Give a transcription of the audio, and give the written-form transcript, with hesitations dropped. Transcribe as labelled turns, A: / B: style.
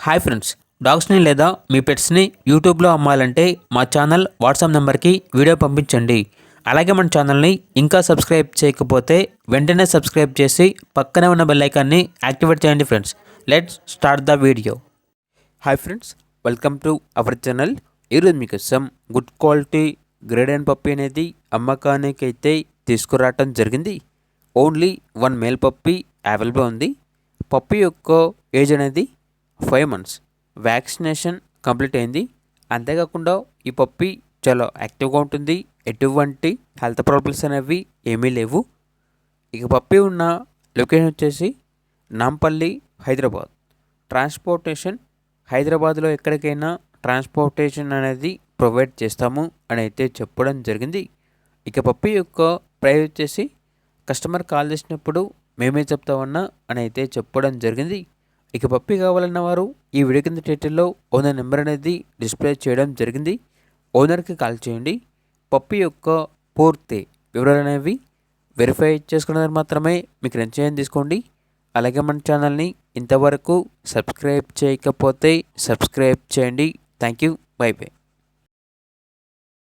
A: Hi friends, డాగ్స్ని లేదా మీ పెట్స్ని యూట్యూబ్లో అమ్మాలంటే మా ఛానల్ వాట్సాప్ నెంబర్కి వీడియో పంపించండి. అలాగే మన ఛానల్ని ఇంకా సబ్స్క్రైబ్ చేయకపోతే వెంటనే సబ్స్క్రైబ్ చేసి పక్కనే ఉన్న బెల్ ఐకాన్ని యాక్టివేట్ చేయండి friends. Let's start the video. Hi friends, welcome to our channel. ఈరోజు మీకోసం good quality grade and puppy అనేది అమ్మకానికి అయితే తీసుకురావటం జరిగింది. ఓన్లీ 1 మేల్ పప్పీ అవైలబుల్ ఉంది. పప్పీ యొక్క ఏజ్ అనేది 5 months. వ్యాక్సినేషన్ కంప్లీట్ అయింది. అంతేకాకుండా ఈ పప్పీ చాలా యాక్టివ్గా ఉంటుంది. ఎటువంటి హెల్త్ ప్రాబ్లమ్స్ అనేవి ఏమీ లేవు. ఇక పప్పీ ఉన్న లొకేషన్ వచ్చేసి నాంపల్లి, హైదరాబాద్. ట్రాన్స్పోర్టేషన్ హైదరాబాద్లో ఎక్కడికైనా ట్రాన్స్పోర్టేషన్ అనేది ప్రొవైడ్ చేస్తాము అని అయితే చెప్పడం జరిగింది. ఇక పప్పీ యొక్క ప్రైస్ వచ్చేసి కస్టమర్ కాల్ చేసినప్పుడు మేమే చెప్తామన్నా అని అయితే చెప్పడం జరిగింది. ఇక పప్పీ కావాలన్న వారు ఈ వీడియో కింద టైటిల్లో ఓనర్ నెంబర్ అనేది డిస్ప్లే చేయడం జరిగింది. ఓనర్కి కాల్ చేయండి. పప్పీ యొక్క పూర్తి వివరాలు అనేవి వెరిఫై చేసుకున్నది మాత్రమే మీకు నిశ్చయం తీసుకోండి. అలాగే మన ఛానల్ని ఇంతవరకు సబ్స్క్రైబ్ చేయకపోతే సబ్స్క్రైబ్ చేయండి. Thank you. By by.